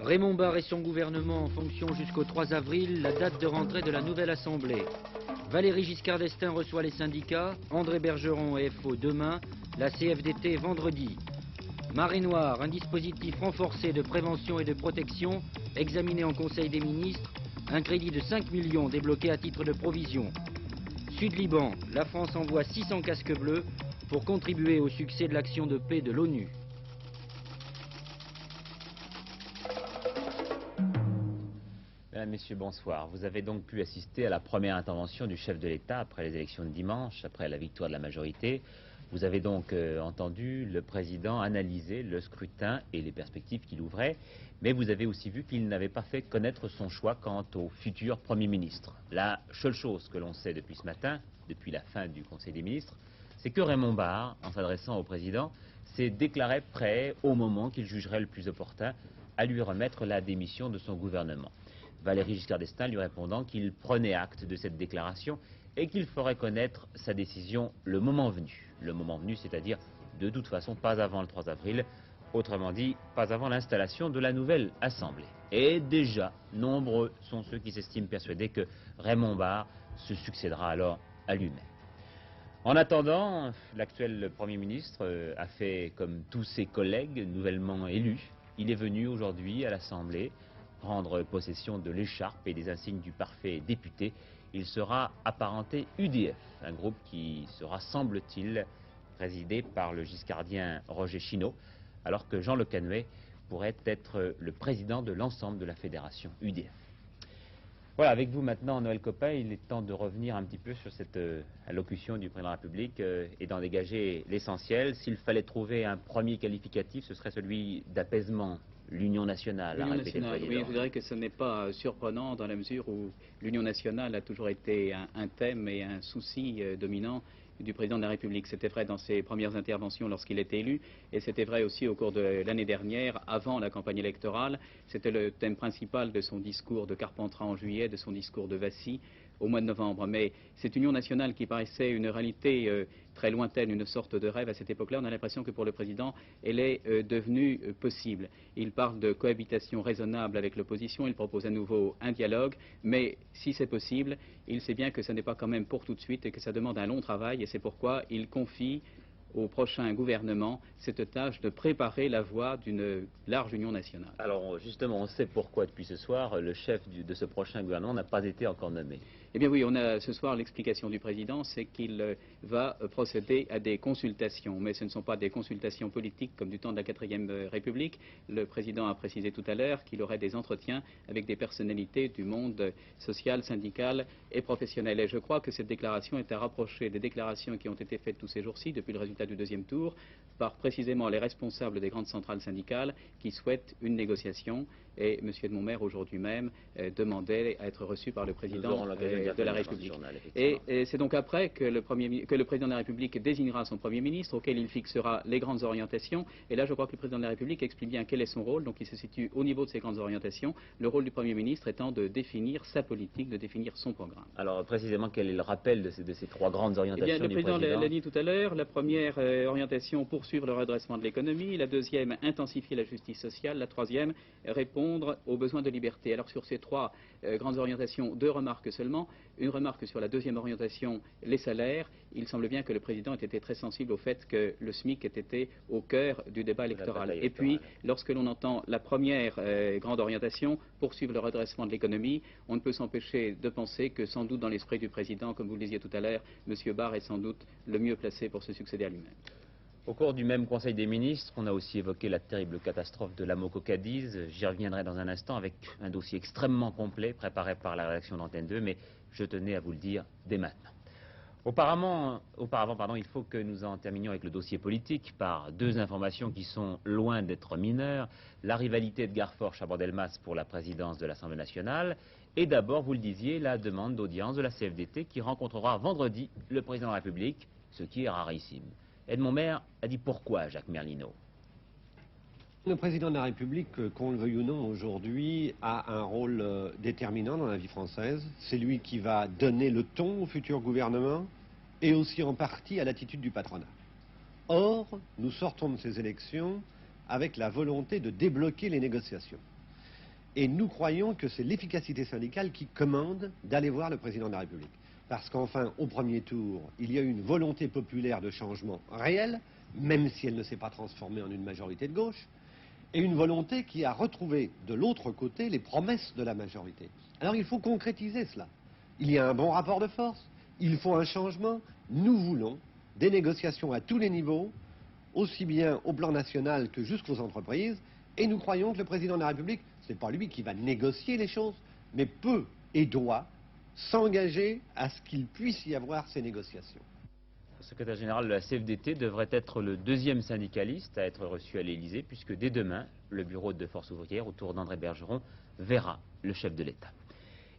Raymond Barre et son gouvernement en fonction jusqu'au 3 avril, la date de rentrée de la nouvelle Assemblée. Valéry Giscard d'Estaing reçoit les syndicats, André Bergeron et FO demain, la CFDT vendredi. Marée Noire, un dispositif renforcé de prévention et de protection, examiné en Conseil des ministres, un crédit de 5 millions débloqué à titre de provision. Sud-Liban, la France envoie 600 casques bleus pour contribuer au succès de l'action de paix de l'ONU. Mesdames, Messieurs, bonsoir. Vous avez donc pu assister à la première intervention du chef de l'État après les élections de dimanche, après la victoire de la majorité. Vous avez donc entendu le président analyser le scrutin et les perspectives qu'il ouvrait, mais vous avez aussi vu qu'il n'avait pas fait connaître son choix quant au futur Premier ministre. La seule chose que l'on sait depuis ce matin, depuis la fin du Conseil des ministres, c'est que Raymond Barre, en s'adressant au président, s'est déclaré prêt, au moment qu'il jugerait le plus opportun, à lui remettre la démission de son gouvernement. Valéry Giscard d'Estaing lui répondant qu'il prenait acte de cette déclaration et qu'il ferait connaître sa décision le moment venu. Le moment venu, c'est-à-dire de toute façon pas avant le 3 avril, autrement dit, pas avant l'installation de la nouvelle Assemblée. Et déjà, nombreux sont ceux qui s'estiment persuadés que Raymond Barre se succédera alors à lui-même. En attendant, l'actuel Premier ministre a fait comme tous ses collègues nouvellement élus. Il est venu aujourd'hui à l'Assemblée prendre possession de l'écharpe et des insignes du parfait député. Il sera apparenté UDF, un groupe qui sera, semble-t-il, présidé par le giscardien Roger Chinot, alors que Jean Le Canuet pourrait être le président de l'ensemble de la fédération UDF. Voilà, avec vous maintenant, Noël Coppin, il est temps de revenir un petit peu sur cette allocution du président de la République et d'en dégager l'essentiel. S'il fallait trouver un premier qualificatif, ce serait celui d'apaisement. L'Union nationale, l'Union nationale, oui, je dirais que ce n'est pas surprenant dans la mesure où l'Union nationale a toujours été un thème et un souci dominant du président de la République. C'était vrai dans ses premières interventions lorsqu'il était élu, et c'était vrai aussi au cours de l'année dernière, avant la campagne électorale. C'était le thème principal de son discours de Carpentras en juillet, de son discours de Vassy au mois de novembre. Mais cette union nationale qui paraissait une réalité très lointaine, une sorte de rêve à cette époque-là, on a l'impression que pour le président, elle est devenue possible. Il parle de cohabitation raisonnable avec l'opposition, il propose à nouveau un dialogue, mais si c'est possible, il sait bien que ce n'est pas quand même pour tout de suite et que ça demande un long travail, et c'est pourquoi il confie au prochain gouvernement cette tâche de préparer la voie d'une large union nationale. Alors justement, on sait pourquoi depuis ce soir, le chef de ce prochain gouvernement n'a pas été encore nommé. Eh bien oui, on a ce soir l'explication du président, c'est qu'il va procéder à des consultations, mais ce ne sont pas des consultations politiques comme du temps de la 4e République. Le président a précisé tout à l'heure qu'il aurait des entretiens avec des personnalités du monde social, syndical et professionnel. Et je crois que cette déclaration est à rapprocher des déclarations qui ont été faites tous ces jours-ci, depuis le résultat du deuxième tour, par précisément les responsables des grandes centrales syndicales qui souhaitent une négociation. Et M. de Montmaire, aujourd'hui même, demandait à être reçu par le président de la République. Et c'est donc après que le président de la République désignera son Premier ministre, auquel il fixera les grandes orientations. Et là, je crois que le président de la République explique bien quel est son rôle. Donc il se situe au niveau de ces grandes orientations, le rôle du Premier ministre étant de définir sa politique, de définir son programme. Alors précisément, quel est le rappel de ces trois grandes orientations du président ? Le président l'a dit tout à l'heure. La première orientation, poursuivre le redressement de l'économie. La deuxième, intensifier la justice sociale. La troisième, répondre aux besoins de liberté. Alors sur ces trois grandes orientations, deux remarques seulement. Une remarque sur la deuxième orientation, les salaires. Il semble bien que le président ait été très sensible au fait que le SMIC ait été au cœur du débat électoral. Et puis, lorsque l'on entend la première grande orientation, poursuivre le redressement de l'économie, on ne peut s'empêcher de penser que sans doute dans l'esprit du président, comme vous le disiez tout à l'heure, M. Barre est sans doute le mieux placé pour se succéder à lui-même. Au cours du même Conseil des ministres, on a aussi évoqué la terrible catastrophe de l'Amoco-Cadiz. J'y reviendrai dans un instant avec un dossier extrêmement complet préparé par la rédaction d'Antenne 2, mais je tenais à vous le dire dès maintenant. Auparavant, il faut que nous en terminions avec le dossier politique par deux informations qui sont loin d'être mineures. La rivalité de Garforge-Chaban-Delmas pour la présidence de l'Assemblée nationale et d'abord, vous le disiez, la demande d'audience de la CFDT qui rencontrera vendredi le président de la République, ce qui est rarissime. Edmond Maire a dit pourquoi Jacques Merlino. Le président de la République, qu'on le veuille ou non aujourd'hui, a un rôle déterminant dans la vie française. C'est lui qui va donner le ton au futur gouvernement et aussi en partie à l'attitude du patronat. Or, nous sortons de ces élections avec la volonté de débloquer les négociations. Et nous croyons que c'est l'efficacité syndicale qui commande d'aller voir le président de la République. Parce qu'enfin, au premier tour, il y a eu une volonté populaire de changement réel, même si elle ne s'est pas transformée en une majorité de gauche, et une volonté qui a retrouvé de l'autre côté les promesses de la majorité. Alors il faut concrétiser cela. Il y a un bon rapport de force, il faut un changement. Nous voulons des négociations à tous les niveaux, aussi bien au plan national que jusqu'aux entreprises, et nous croyons que le président de la République, ce n'est pas lui qui va négocier les choses, mais peut et doit s'engager à ce qu'il puisse y avoir ces négociations. Le secrétaire général de la CFDT devrait être le deuxième syndicaliste à être reçu à l'Élysée, puisque dès demain, le bureau de Force ouvrière, autour d'André Bergeron, verra le chef de l'État.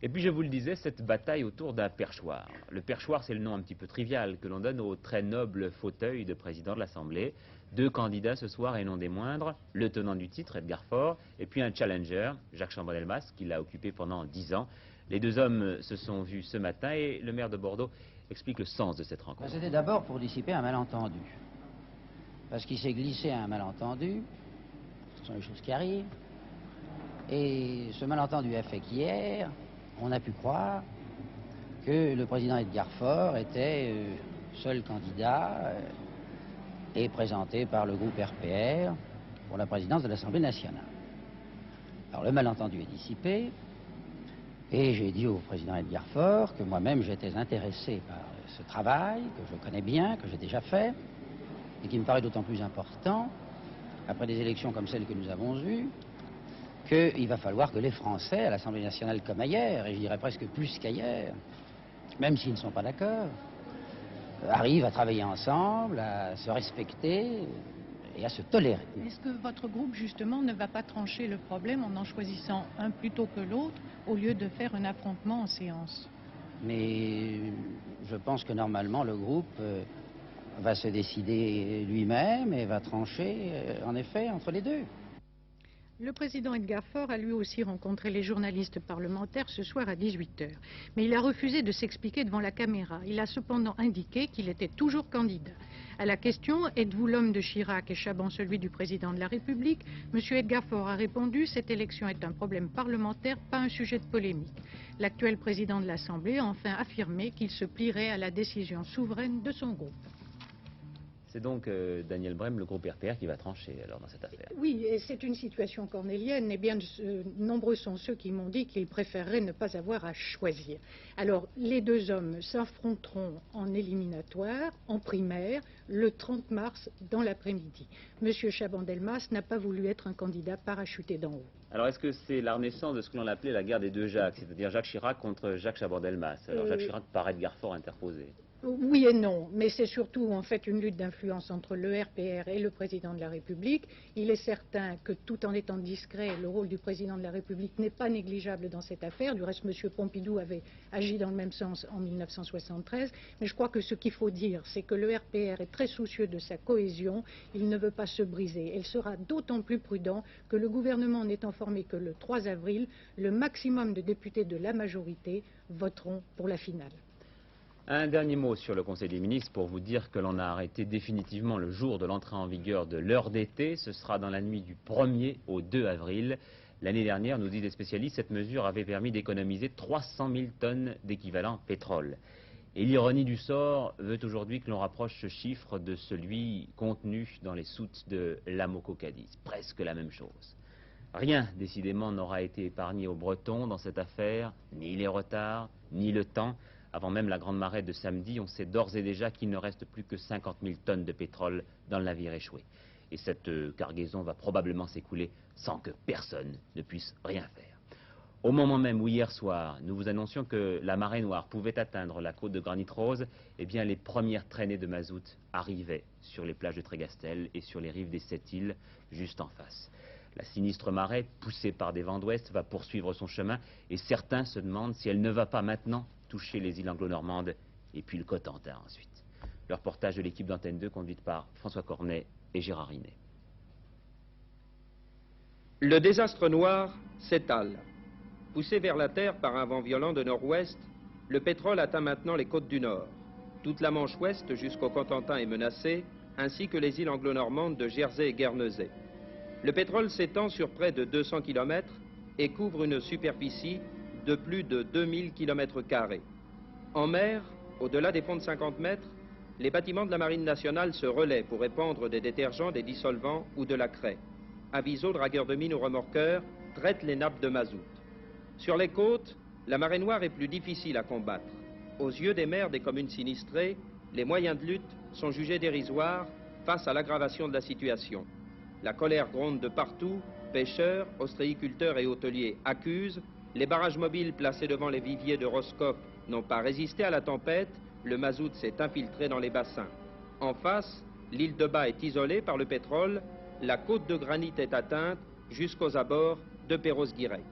Et puis je vous le disais, cette bataille autour d'un perchoir. Le perchoir, c'est le nom un petit peu trivial que l'on donne au très noble fauteuil de président de l'Assemblée. 2 candidats ce soir et non des moindres, le tenant du titre, Edgar Faure, et puis un challenger, Jacques Chaban-Delmas, qui l'a occupé pendant 10 ans. Les 2 hommes se sont vus ce matin et le maire de Bordeaux explique le sens de cette rencontre. C'était d'abord pour dissiper un malentendu. Parce qu'il s'est glissé un malentendu, ce sont les choses qui arrivent, et ce malentendu a fait qu'hier, on a pu croire que le président Edgar Faure était seul candidat et présenté par le groupe RPR pour la présidence de l'Assemblée nationale. Alors le malentendu est dissipé, et j'ai dit au président Edgar Faure que moi-même j'étais intéressé par ce travail, que je connais bien, que j'ai déjà fait, et qui me paraît d'autant plus important, après des élections comme celles que nous avons eues, qu'il va falloir que les Français, à l'Assemblée nationale comme ailleurs, et je dirais presque plus qu'ailleurs, même s'ils ne sont pas d'accord, arrivent à travailler ensemble, à se respecter et à se tolérer. Est-ce que votre groupe, justement, ne va pas trancher le problème en choisissant un plutôt que l'autre, au lieu de faire un affrontement en séance? Mais je pense que normalement, le groupe va se décider lui-même et va trancher, en effet, entre les deux. Le président Edgar Faure a lui aussi rencontré les journalistes parlementaires ce soir à 18h. Mais il a refusé de s'expliquer devant la caméra. Il a cependant indiqué qu'il était toujours candidat. À la question « Êtes-vous l'homme de Chirac et Chaban celui du président de la République ?», M. Edgar Faure a répondu « Cette élection est un problème parlementaire, pas un sujet de polémique ». L'actuel président de l'Assemblée a enfin affirmé qu'il se plierait à la décision souveraine de son groupe. C'est donc Daniel Brem, le groupe RPR, qui va trancher alors dans cette affaire. Oui, et c'est une situation cornélienne, et bien nombreux sont ceux qui m'ont dit qu'ils préféreraient ne pas avoir à choisir. Alors, les 2 hommes s'affronteront en éliminatoire, en primaire, le 30 mars dans l'après-midi. Monsieur Chaban-Delmas n'a pas voulu être un candidat parachuté d'en haut. Alors est-ce que c'est la renaissance de ce que l'on appelait la guerre des 2 Jacques, c'est-à-dire Jacques Chirac contre Jacques Chaban-Delmas? Alors Jacques Chirac par Edgar Faure interposé. Oui et non, mais c'est surtout en fait une lutte d'influence entre le RPR et le président de la République. Il est certain que tout en étant discret, le rôle du président de la République n'est pas négligeable dans cette affaire. Du reste, M. Pompidou avait agi dans le même sens en 1973. Mais je crois que ce qu'il faut dire, c'est que le RPR est très soucieux de sa cohésion. Il ne veut pas se briser. Il sera d'autant plus prudent que le gouvernement n'est informé que le 3 avril, le maximum de députés de la majorité voteront pour la finale. Un dernier mot sur le Conseil des ministres pour vous dire que l'on a arrêté définitivement le jour de l'entrée en vigueur de l'heure d'été. Ce sera dans la nuit du 1er au 2 avril. L'année dernière, nous disent les spécialistes, cette mesure avait permis d'économiser 300 000 tonnes d'équivalent pétrole. Et l'ironie du sort veut aujourd'hui que l'on rapproche ce chiffre de celui contenu dans les soutes de l'Amoco-Cadiz. Presque la même chose. Rien, décidément, n'aura été épargné aux Bretons dans cette affaire, ni les retards, ni le temps. Avant même la grande marée de samedi, on sait d'ores et déjà qu'il ne reste plus que 50 000 tonnes de pétrole dans le navire échoué. Et cette cargaison va probablement s'écouler sans que personne ne puisse rien faire. Au moment même où hier soir, nous vous annoncions que la marée noire pouvait atteindre la côte de Granit Rose, eh bien les premières traînées de mazout arrivaient sur les plages de Trégastel et sur les rives des 7 îles, juste en face. La sinistre marée, poussée par des vents d'ouest, va poursuivre son chemin et certains se demandent si elle ne va pas maintenant toucher les îles anglo-normandes et puis le Cotentin ensuite. Le reportage de l'équipe d'Antenne 2 conduite par François Cornet et Gérard Rinet. Le désastre noir s'étale. Poussé vers la terre par un vent violent de nord-ouest, le pétrole atteint maintenant les côtes du nord. Toute la Manche ouest jusqu'au Cotentin est menacée, ainsi que les îles anglo-normandes de Jersey et Guernesey. Le pétrole s'étend sur près de 200 km et couvre une superficie de plus de 2000 km². En mer, au-delà des fonds de 50 mètres, les bâtiments de la Marine nationale se relaient pour répandre des détergents, des dissolvants ou de la craie. Aviso, dragueurs de mines ou remorqueurs, traitent les nappes de mazout. Sur les côtes, la marée noire est plus difficile à combattre. Aux yeux des maires des communes sinistrées, les moyens de lutte sont jugés dérisoires face à l'aggravation de la situation. La colère gronde de partout, pêcheurs, ostréiculteurs et hôteliers accusent, les barrages mobiles placés devant les viviers de Roscoff n'ont pas résisté à la tempête, le mazout s'est infiltré dans les bassins. En face, l'île de Bas est isolée par le pétrole, la côte de granit est atteinte jusqu'aux abords de Perros-Guirec.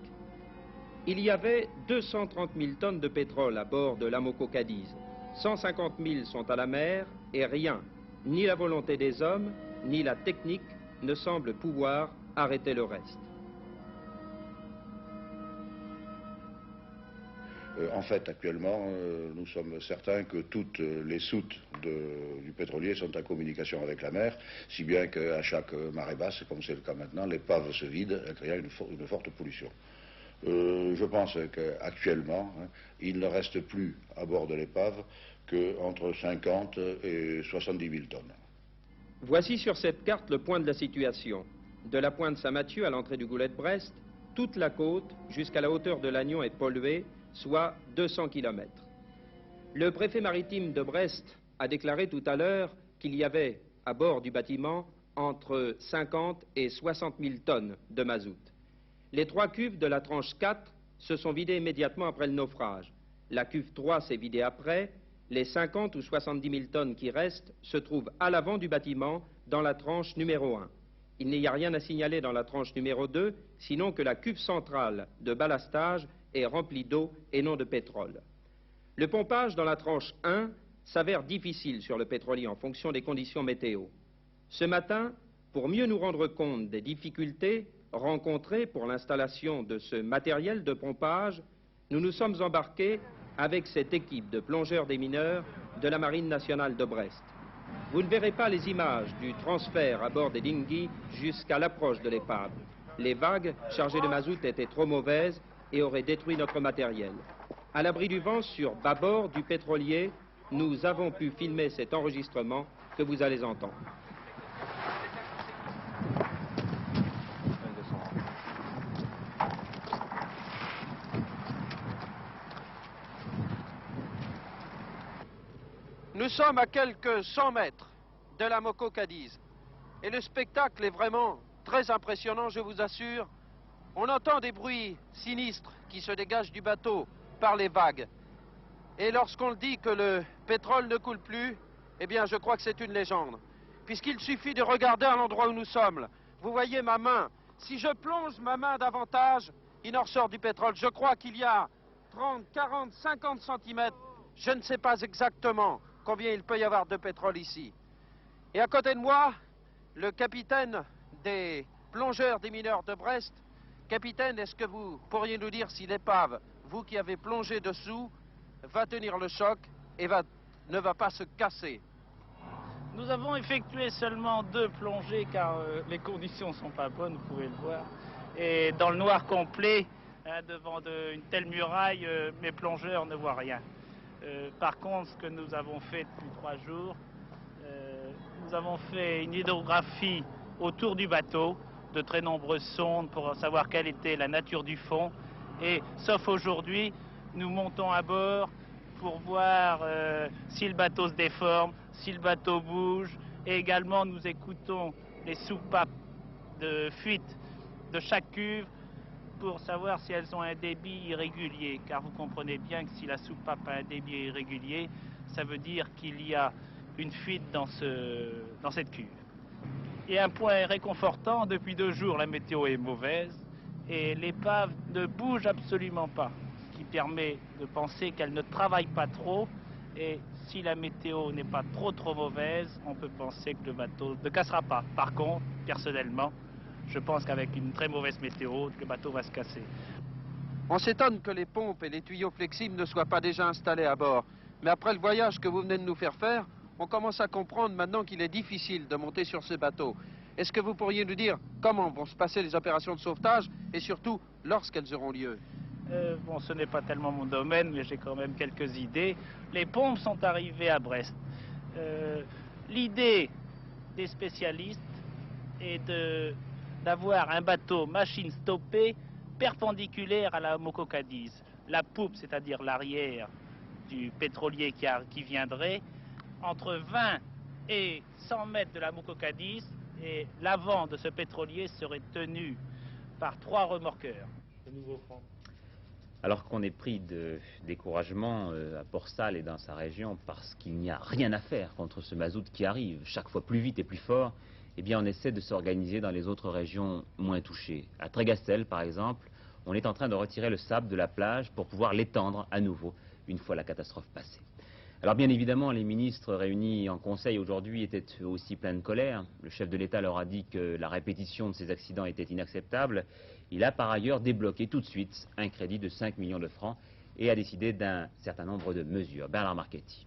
Il y avait 230 000 tonnes de pétrole à bord de l'Amoco Cadiz. 150 000 sont à la mer et rien, ni la volonté des hommes, ni la technique ne semble pouvoir arrêter le reste. En fait, actuellement, nous sommes certains que toutes les soutes du pétrolier sont en communication avec la mer, si bien qu'à chaque marée basse, comme c'est le cas maintenant, l'épave se vide, créant une forte pollution. Je pense qu'actuellement, il ne reste plus à bord de l'épave qu'entre 50 et 70 000 tonnes. Voici sur cette carte le point de la situation. De la pointe Saint-Mathieu à l'entrée du goulet de Brest, toute la côte, jusqu'à la hauteur de l'Agnon, est polluée, soit 200 km. Le préfet maritime de Brest a déclaré tout à l'heure qu'il y avait à bord du bâtiment entre 50 et 60 000 tonnes de mazout. Les 3 cuves de la tranche 4 se sont vidées immédiatement après le naufrage. La cuve 3 s'est vidée après. Les 50 ou 70 000 tonnes qui restent se trouvent à l'avant du bâtiment dans la tranche numéro 1. Il n'y a rien à signaler dans la tranche numéro 2, sinon que la cuve centrale de ballastage est remplie d'eau et non de pétrole. Le pompage dans la tranche 1 s'avère difficile sur le pétrolier en fonction des conditions météo. Ce matin, pour mieux nous rendre compte des difficultés rencontrées pour l'installation de ce matériel de pompage, nous nous sommes embarqués avec cette équipe de plongeurs démineurs de la Marine nationale de Brest. Vous ne verrez pas les images du transfert à bord des dinghies jusqu'à l'approche de l'épave. Les vagues chargées de mazout étaient trop mauvaises et auraient détruit notre matériel. À l'abri du vent sur bâbord du pétrolier, nous avons pu filmer cet enregistrement que vous allez entendre. Nous sommes à quelques 100 mètres de l'Amoco Cadiz et le spectacle est vraiment très impressionnant, je vous assure. On entend des bruits sinistres qui se dégagent du bateau par les vagues. Et lorsqu'on dit que le pétrole ne coule plus, eh bien je crois que c'est une légende. Puisqu'il suffit de regarder à l'endroit où nous sommes. Vous voyez ma main. Si je plonge ma main davantage, il en ressort du pétrole. Je crois qu'il y a 30, 40, 50 centimètres. Je ne sais pas exactement combien il peut y avoir de pétrole ici. Et à côté de moi, le capitaine des plongeurs démineurs de Brest. Capitaine, est-ce que vous pourriez nous dire si l'épave, vous qui avez plongé dessous, va tenir le choc et ne va pas se casser? Nous avons effectué seulement 2 plongées car les conditions ne sont pas bonnes, vous pouvez le voir. Et dans le noir complet, devant une telle muraille, mes plongeurs ne voient rien. Par contre, ce que nous avons fait depuis 3 jours, nous avons fait une hydrographie autour du bateau, de très nombreuses sondes pour savoir quelle était la nature du fond. Et sauf aujourd'hui, nous montons à bord pour voir si le bateau se déforme, si le bateau bouge. Et également, nous écoutons les soupapes de fuite de chaque cuve pour savoir si elles ont un débit irrégulier. Car vous comprenez bien que si la soupape a un débit irrégulier, ça veut dire qu'il y a une fuite dans cette cuve. Et un point réconfortant, depuis 2 jours, la météo est mauvaise et l'épave ne bouge absolument pas, ce qui permet de penser qu'elle ne travaille pas trop. Et si la météo n'est pas trop mauvaise, on peut penser que le bateau ne cassera pas. Par contre, personnellement, je pense qu'avec une très mauvaise météo, le bateau va se casser. On s'étonne que les pompes et les tuyaux flexibles ne soient pas déjà installés à bord. Mais après le voyage que vous venez de nous faire, on commence à comprendre maintenant qu'il est difficile de monter sur ce bateau. Est-ce que vous pourriez nous dire comment vont se passer les opérations de sauvetage et surtout lorsqu'elles auront lieu? Bon, ce n'est pas tellement mon domaine, mais j'ai quand même quelques idées. Les pompes sont arrivées à Brest. L'idée des spécialistes est d'avoir un bateau machine stoppée perpendiculaire à la Moco Cadiz. La poupe, c'est-à-dire l'arrière du pétrolier qui viendrait, entre 20 et 100 mètres de la Moco Cadiz, et l'avant de ce pétrolier serait tenu par 3 remorqueurs. Alors qu'on est pris de découragement à Port-Salle et dans sa région parce qu'il n'y a rien à faire contre ce mazout qui arrive chaque fois plus vite et plus fort, eh bien on essaie de s'organiser dans les autres régions moins touchées. À Trégastel, par exemple, on est en train de retirer le sable de la plage pour pouvoir l'étendre à nouveau une fois la catastrophe passée. Alors bien évidemment, les ministres réunis en conseil aujourd'hui étaient eux aussi pleins de colère. Le chef de l'État leur a dit que la répétition de ces accidents était inacceptable. Il a par ailleurs débloqué tout de suite un crédit de 5 millions de francs et a décidé d'un certain nombre de mesures. Bernard Marchetti.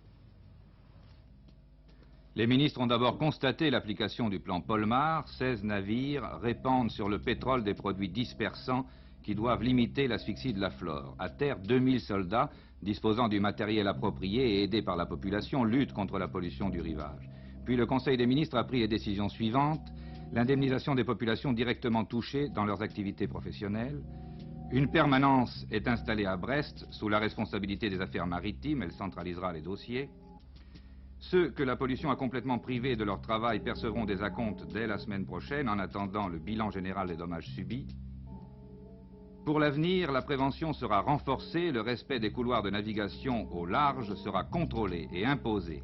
Les ministres ont d'abord constaté l'application du plan Polmar. 16 navires répandent sur le pétrole des produits dispersants qui doivent limiter l'asphyxie de la flore. À terre, 2000 soldats disposant du matériel approprié et aidés par la population luttent contre la pollution du rivage. Puis le Conseil des ministres a pris les décisions suivantes. L'indemnisation des populations directement touchées dans leurs activités professionnelles. Une permanence est installée à Brest sous la responsabilité des affaires maritimes. Elle centralisera les dossiers. Ceux que la pollution a complètement privés de leur travail percevront des acomptes dès la semaine prochaine en attendant le bilan général des dommages subis. Pour l'avenir, la prévention sera renforcée, le respect des couloirs de navigation au large sera contrôlé et imposé.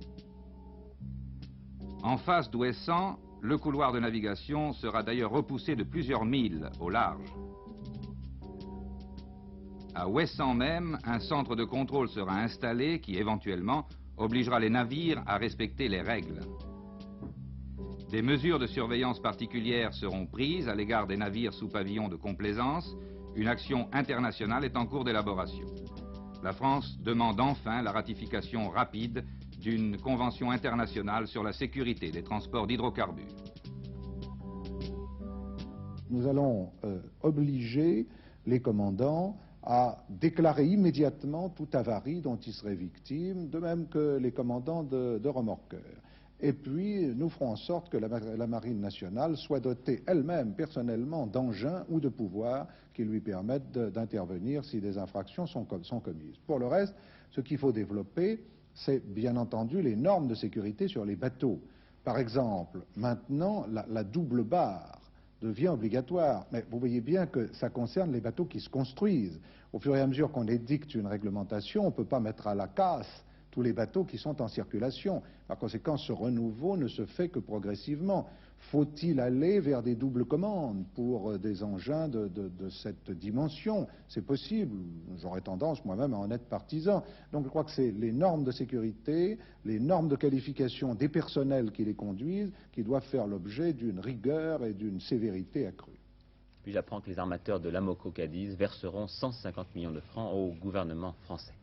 En face d'Ouessant, le couloir de navigation sera d'ailleurs repoussé de plusieurs milles au large. À Ouessant même, un centre de contrôle sera installé qui, éventuellement, obligera les navires à respecter les règles. Des mesures de surveillance particulières seront prises à l'égard des navires sous pavillon de complaisance. Une action internationale est en cours d'élaboration. La France demande enfin la ratification rapide d'une convention internationale sur la sécurité des transports d'hydrocarbures. Nous allons obliger les commandants à déclarer immédiatement toute avarie dont ils seraient victimes, de même que les commandants de remorqueurs. Et puis, nous ferons en sorte que la Marine nationale soit dotée elle-même, personnellement, d'engins ou de pouvoirs qui lui permettent d'intervenir si des infractions sont commises. Pour le reste, ce qu'il faut développer, c'est bien entendu les normes de sécurité sur les bateaux. Par exemple, maintenant, la double barre devient obligatoire. Mais vous voyez bien que ça concerne les bateaux qui se construisent. Au fur et à mesure qu'on édicte une réglementation, on ne peut pas mettre à la casse tous les bateaux qui sont en circulation. Par conséquent, ce renouveau ne se fait que progressivement. Faut-il aller vers des doubles commandes pour des engins de cette dimension? C'est possible. J'aurais tendance moi-même à en être partisan. Donc je crois que c'est les normes de sécurité, les normes de qualification des personnels qui les conduisent, qui doivent faire l'objet d'une rigueur et d'une sévérité accrue. Puis j'apprends que les armateurs de l'Amoco Cadiz verseront 150 millions de francs au gouvernement français.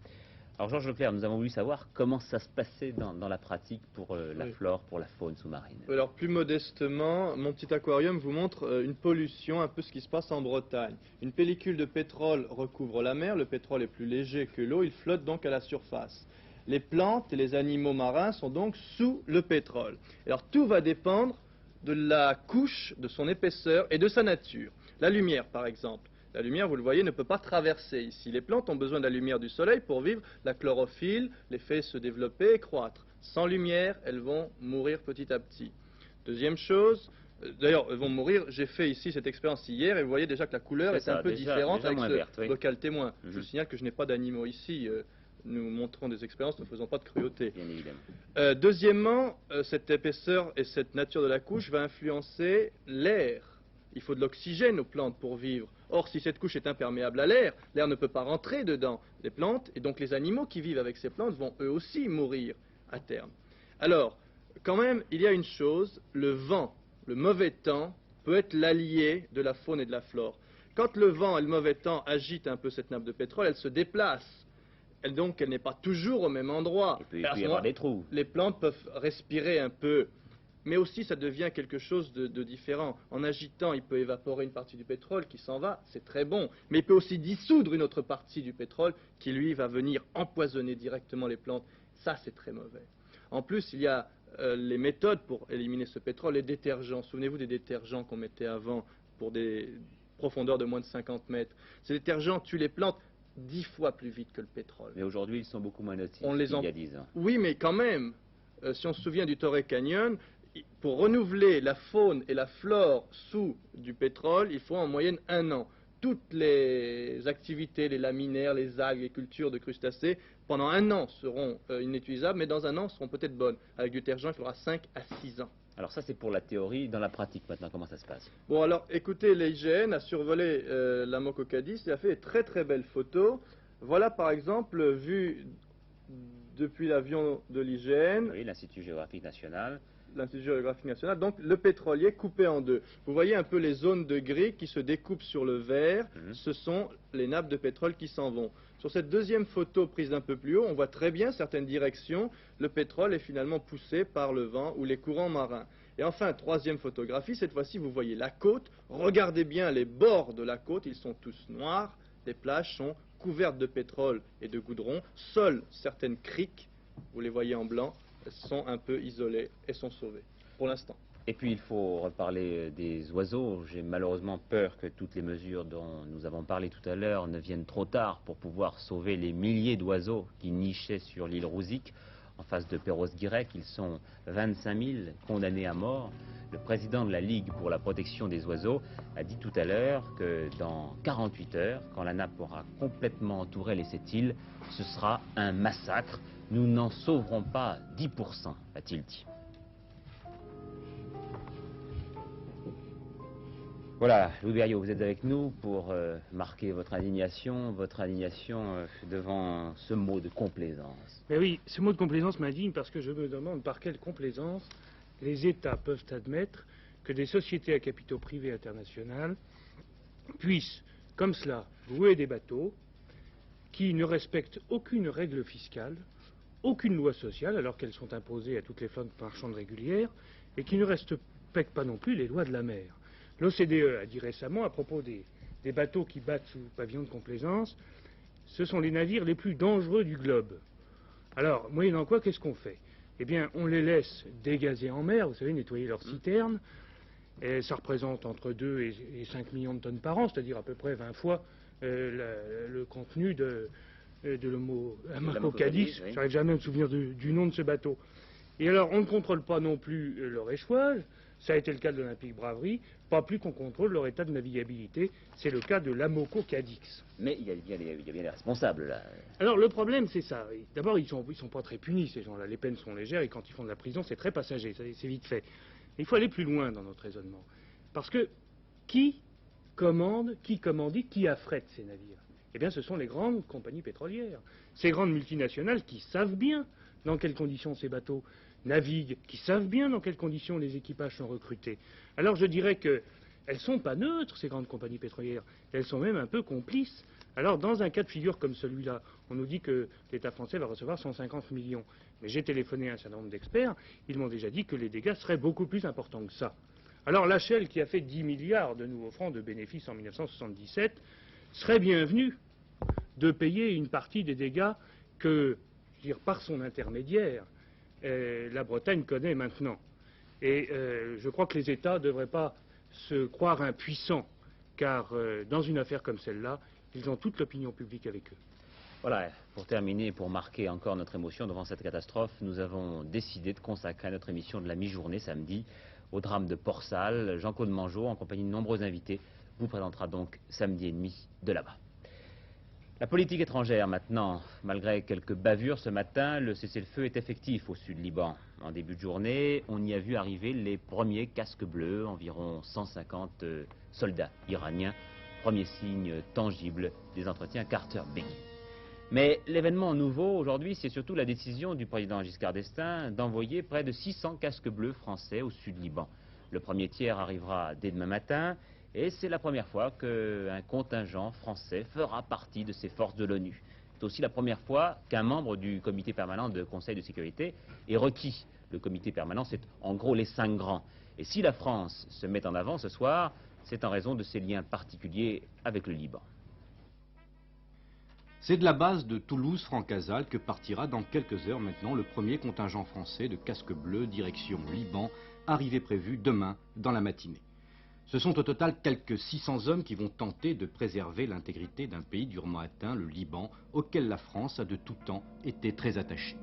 Alors Georges Leclerc, nous avons voulu savoir comment ça se passait dans la pratique pour la flore, pour la faune sous-marine. Alors plus modestement, mon petit aquarium vous montre une pollution, un peu ce qui se passe en Bretagne. Une pellicule de pétrole recouvre la mer, le pétrole est plus léger que l'eau, il flotte donc à la surface. Les plantes et les animaux marins sont donc sous le pétrole. Alors tout va dépendre de la couche, de son épaisseur et de sa nature. La lumière par exemple. La lumière, vous le voyez, ne peut pas traverser ici. Les plantes ont besoin de la lumière du soleil pour vivre, la chlorophylle les fait se développer et croître. Sans lumière, elles vont mourir petit à petit. Deuxième chose, d'ailleurs, elles vont mourir, j'ai fait ici cette expérience hier et vous voyez déjà que la couleur est un peu différente avec ce bocal témoin. Je vous signale que je n'ai pas d'animaux ici. Nous montrons des expériences, nous ne faisons pas de cruauté. Deuxièmement, cette épaisseur et cette nature de la couche va influencer l'air. Il faut de l'oxygène aux plantes pour vivre. Or, si cette couche est imperméable à l'air, l'air ne peut pas rentrer dedans les plantes, et donc les animaux qui vivent avec ces plantes vont eux aussi mourir à terme. Alors, quand même, il y a une chose, le vent, le mauvais temps, peut être l'allié de la faune et de la flore. Quand le vent et le mauvais temps agitent un peu cette nappe de pétrole, elle se déplace. Donc, elle n'est pas toujours au même endroit. Il peut y avoir des trous. Les plantes peuvent respirer un peu. mais aussi ça devient quelque chose de différent. En agitant, il peut évaporer une partie du pétrole qui s'en va, c'est très bon, mais il peut aussi dissoudre une autre partie du pétrole qui, lui, va venir empoisonner directement les plantes. Ça, c'est très mauvais. En plus, il y a les méthodes pour éliminer ce pétrole, les détergents. Souvenez-vous des détergents qu'on mettait avant pour des profondeurs de moins de 50 mètres. Ces détergents tuent les plantes 10 fois plus vite que le pétrole. Mais aujourd'hui, ils sont beaucoup moins nocifs Il y a 10 ans. Oui, mais quand même, si on se souvient du Torrey Canyon, pour renouveler la faune et la flore sous du pétrole, il faut en moyenne 1 an. Toutes les activités, les laminaires, les algues, les cultures de crustacés, pendant 1 an seront inutilisables, mais dans 1 an seront peut-être bonnes. Avec du détergent, il faudra 5 à 6 ans. Alors ça, c'est pour la théorie. Dans la pratique, maintenant, comment ça se passe? Bon, alors, écoutez, l'IGN a survolé la Moco Cadiz et a fait de très très belles photos. Voilà, par exemple, vu depuis l'avion de l'IGN. Oui, l'Institut géographique national. L'Institut géographique national, donc le pétrolier coupé en deux. Vous voyez un peu les zones de gris qui se découpent sur le vert, ce sont les nappes de pétrole qui s'en vont. Sur cette deuxième photo prise d'un peu plus haut, on voit très bien certaines directions, le pétrole est finalement poussé par le vent ou les courants marins. Et enfin, troisième photographie, cette fois-ci vous voyez la côte, regardez bien les bords de la côte, ils sont tous noirs, les plages sont couvertes de pétrole et de goudron, seules certaines criques, vous les voyez en blanc, sont un peu isolés et sont sauvés, pour l'instant. Et puis il faut reparler des oiseaux. J'ai malheureusement peur que toutes les mesures dont nous avons parlé tout à l'heure ne viennent trop tard pour pouvoir sauver les milliers d'oiseaux qui nichaient sur l'île Rouzic, en face de Perros-Guirec. Ils sont 25 000 condamnés à mort. Le président de la Ligue pour la protection des oiseaux a dit tout à l'heure que dans 48 heures, quand la nappe aura complètement entouré les 7 îles, ce sera un massacre. Nous n'en sauverons pas 10%, a-t-il dit. Voilà, Louis Berriot, vous êtes avec nous pour marquer votre indignation devant ce mot de complaisance. Mais oui, ce mot de complaisance m'indigne parce que je me demande par quelle complaisance les États peuvent admettre que des sociétés à capitaux privés internationaux puissent, comme cela, louer des bateaux qui ne respectent aucune règle fiscale, aucune loi sociale, alors qu'elles sont imposées à toutes les flottes marchandes régulières, et qui ne respectent pas non plus les lois de la mer. L'OCDE a dit récemment, à propos des bateaux qui battent sous pavillon de complaisance, ce sont les navires les plus dangereux du globe. Alors, moyennant quoi, qu'est-ce qu'on fait? Eh bien, on les laisse dégazer en mer, vous savez, nettoyer leurs citernes, et ça représente entre 2 et 5 millions de tonnes par an, c'est-à-dire à peu près 20 fois le contenu de la Moco Cadiz. Oui. J'arrive jamais à me souvenir du nom de ce bateau. Et alors, on ne contrôle pas non plus leur échouage, ça a été le cas de l'Olympique Braverie, pas plus qu'on contrôle leur état de navigabilité, c'est le cas de la Moco Cadix. Mais il y a bien les responsables, là. Alors, le problème, c'est ça. D'abord, ils sont pas très punis, ces gens-là. Les peines sont légères, et quand ils font de la prison, c'est très passager, c'est vite fait. Mais il faut aller plus loin dans notre raisonnement. Parce que, qui commandite, qui affrète ces navires? Eh bien, ce sont les grandes compagnies pétrolières. Ces grandes multinationales qui savent bien dans quelles conditions ces bateaux naviguent, qui savent bien dans quelles conditions les équipages sont recrutés. Alors je dirais qu'elles ne sont pas neutres, ces grandes compagnies pétrolières, elles sont même un peu complices. Alors dans un cas de figure comme celui-là, on nous dit que l'État français va recevoir 150 millions. Mais j'ai téléphoné à un certain nombre d'experts, ils m'ont déjà dit que les dégâts seraient beaucoup plus importants que ça. Alors la Shell, qui a fait 10 milliards de nouveaux francs de bénéfices en 1977, serait bienvenue de payer une partie des dégâts que, je veux dire, par son intermédiaire, la Bretagne connaît maintenant. Et je crois que les États ne devraient pas se croire impuissants, car dans une affaire comme celle-là, ils ont toute l'opinion publique avec eux. Voilà, pour terminer, pour marquer encore notre émotion devant cette catastrophe, nous avons décidé de consacrer notre émission de la mi-journée samedi au drame de Port-Salle. Jean-Claude Mangeot, en compagnie de nombreux invités, vous présentera donc samedi et demi de là-bas. La politique étrangère maintenant. Malgré quelques bavures ce matin, le cessez-le-feu est effectif au sud Liban. En début de journée, on y a vu arriver les premiers casques bleus, environ 150 soldats iraniens. Premier signe tangible des entretiens Carter-Begin. Mais l'événement nouveau aujourd'hui, c'est surtout la décision du président Giscard d'Estaing d'envoyer près de 600 casques bleus français au sud Liban. Le premier tiers arrivera dès demain matin. Et c'est la première fois qu'un contingent français fera partie de ces forces de l'ONU. C'est aussi la première fois qu'un membre du comité permanent de Conseil de sécurité est requis le comité permanent, c'est en gros les 5 grands. Et si la France se met en avant ce soir, c'est en raison de ses liens particuliers avec le Liban. C'est de la base de Toulouse-Francazal que partira dans quelques heures maintenant le premier contingent français de casques bleus direction Liban, arrivée prévue demain dans la matinée. Ce sont au total quelques 600 hommes qui vont tenter de préserver l'intégrité d'un pays durement atteint, le Liban, auquel la France a de tout temps été très attachée.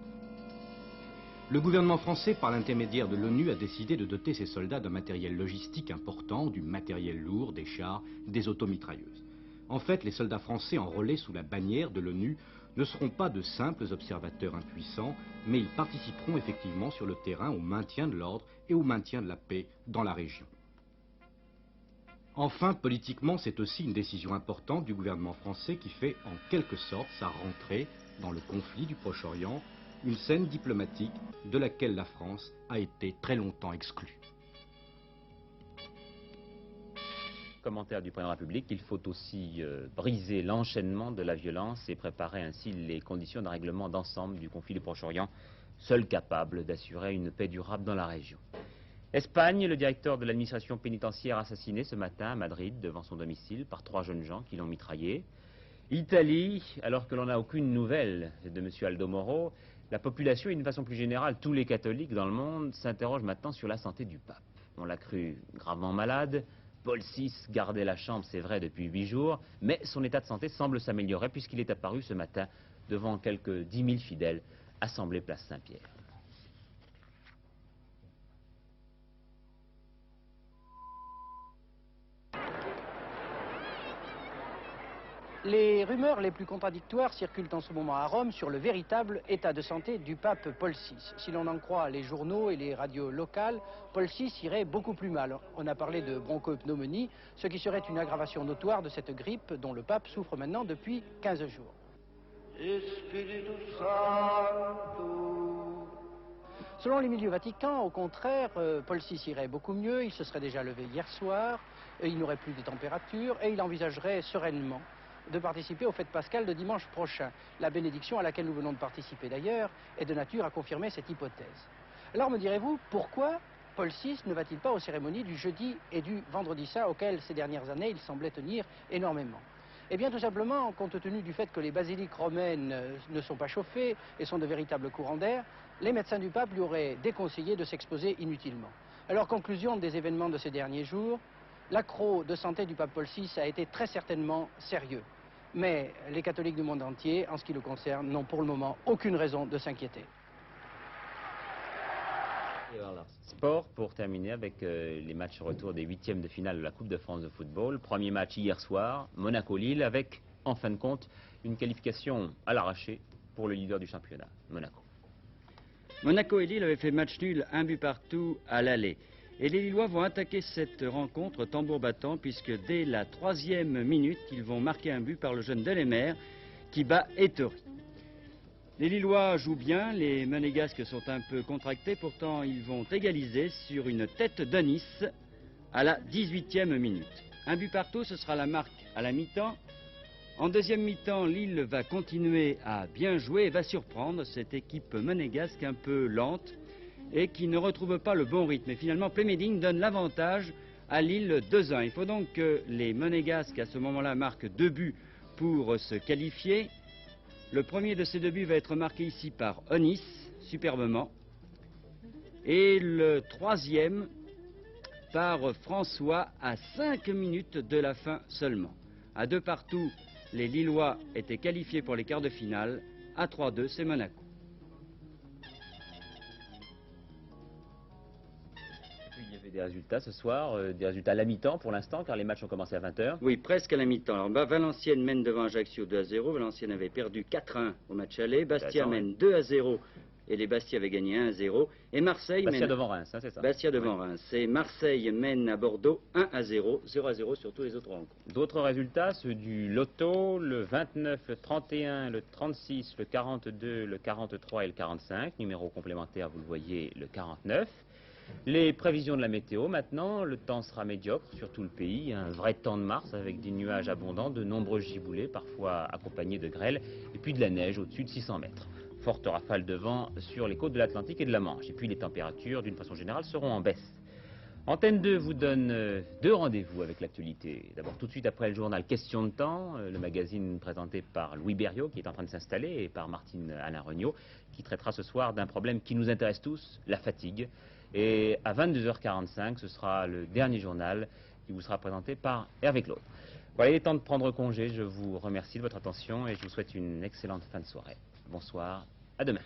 Le gouvernement français, par l'intermédiaire de l'ONU, a décidé de doter ses soldats d'un matériel logistique important, du matériel lourd, des chars, des automitrailleuses. En fait, les soldats français enrôlés sous la bannière de l'ONU ne seront pas de simples observateurs impuissants, mais ils participeront effectivement sur le terrain au maintien de l'ordre et au maintien de la paix dans la région. Enfin, politiquement, c'est aussi une décision importante du gouvernement français qui fait en quelque sorte sa rentrée dans le conflit du Proche-Orient, une scène diplomatique de laquelle la France a été très longtemps exclue. Commentaire du président de la République, il faut aussi briser l'enchaînement de la violence et préparer ainsi les conditions d'un règlement d'ensemble du conflit du Proche-Orient, seul capable d'assurer une paix durable dans la région. Espagne, le directeur de l'administration pénitentiaire assassiné ce matin à Madrid devant son domicile par 3 jeunes gens qui l'ont mitraillé. Italie, alors que l'on n'a aucune nouvelle de M. Aldo Moro, la population et d'une façon plus générale tous les catholiques dans le monde s'interrogent maintenant sur la santé du pape. On l'a cru gravement malade. Paul VI gardait la chambre, c'est vrai, depuis 8 jours, mais son état de santé semble s'améliorer puisqu'il est apparu ce matin devant quelques 10 000 fidèles assemblés place Saint-Pierre. Les rumeurs les plus contradictoires circulent en ce moment à Rome sur le véritable état de santé du pape Paul VI. Si l'on en croit les journaux et les radios locales, Paul VI irait beaucoup plus mal. On a parlé de bronchopneumonie, ce qui serait une aggravation notoire de cette grippe dont le pape souffre maintenant depuis 15 jours. Selon les milieux vaticans, au contraire, Paul VI irait beaucoup mieux, il se serait déjà levé hier soir, il n'aurait plus de température et il envisagerait sereinement de participer aux fêtes pascales de dimanche prochain. La bénédiction à laquelle nous venons de participer d'ailleurs est de nature à confirmer cette hypothèse. Alors me direz-vous, pourquoi Paul VI ne va-t-il pas aux cérémonies du jeudi et du vendredi saint auxquelles ces dernières années il semblait tenir énormément? Eh bien tout simplement, compte tenu du fait que les basiliques romaines ne sont pas chauffées et sont de véritables courants d'air, les médecins du pape lui auraient déconseillé de s'exposer inutilement. Alors conclusion des événements de ces derniers jours, l'accroc de santé du pape Paul VI a été très certainement sérieux. Mais les catholiques du monde entier, en ce qui le concerne, n'ont pour le moment aucune raison de s'inquiéter. Sport pour terminer avec les matchs retour des 8e de finale de la Coupe de France de football. Premier match hier soir, Monaco-Lille, avec en fin de compte une qualification à l'arraché pour le leader du championnat, Monaco. Monaco et Lille avaient fait match nul, 1 but partout à l'aller. Et les Lillois vont attaquer cette rencontre tambour battant puisque dès la 3e minute, ils vont marquer un but par le jeune Delémère qui bat Ettori. Les Lillois jouent bien, les Monégasques sont un peu contractés, pourtant ils vont égaliser sur une tête d'Anis à la 18e minute. Un but partout, ce sera la marque à la mi-temps. En deuxième mi-temps, Lille va continuer à bien jouer et va surprendre cette équipe monégasque un peu lente et qui ne retrouve pas le bon rythme. Et finalement, Plémédine donne l'avantage à Lille 2-1. Il faut donc que les Monégasques, à ce moment-là, marquent 2 buts pour se qualifier. Le premier de ces 2 buts va être marqué ici par Onis, superbement. Et le troisième par François à 5 minutes de la fin seulement. À 2 partout, les Lillois étaient qualifiés pour les quarts de finale. À 3-2, c'est Monaco. Des résultats ce soir, des résultats à la mi-temps pour l'instant, car les matchs ont commencé à 20h. Oui, presque à la mi-temps. Alors, Valenciennes mène devant Ajaccio 2-0. Valenciennes avait perdu 4-1 au match aller. Bastia mène 2-0 et les Bastia avaient gagné 1-0. Et Marseille Bastia mène... devant Reims, hein, c'est ça. Bastia devant Reims. Et Marseille mène à Bordeaux 1-0, 0-0 sur tous les autres rencontres. D'autres résultats, ceux du loto, le 29, le 31, le 36, le 42, le 43 et le 45. Numéro complémentaire, vous le voyez, le 49. Les prévisions de la météo, maintenant, le temps sera médiocre sur tout le pays, un vrai temps de mars avec des nuages abondants, de nombreux giboulées, parfois accompagnés de grêle, et puis de la neige au-dessus de 600 mètres. fortes rafales de vent sur les côtes de l'Atlantique et de la Manche. Et puis les températures, d'une façon générale, seront en baisse. Antenne 2 vous donne deux rendez-vous avec l'actualité. D'abord, tout de suite après le journal Question de temps, le magazine présenté par Louis Berriot, qui est en train de s'installer, et par Martine Alain Regnault, qui traitera ce soir d'un problème qui nous intéresse tous, la fatigue. Et à 22h45, ce sera le dernier journal qui vous sera présenté par Hervé Claude. Voilà, il est temps de prendre congé. Je vous remercie de votre attention et je vous souhaite une excellente fin de soirée. Bonsoir, à demain.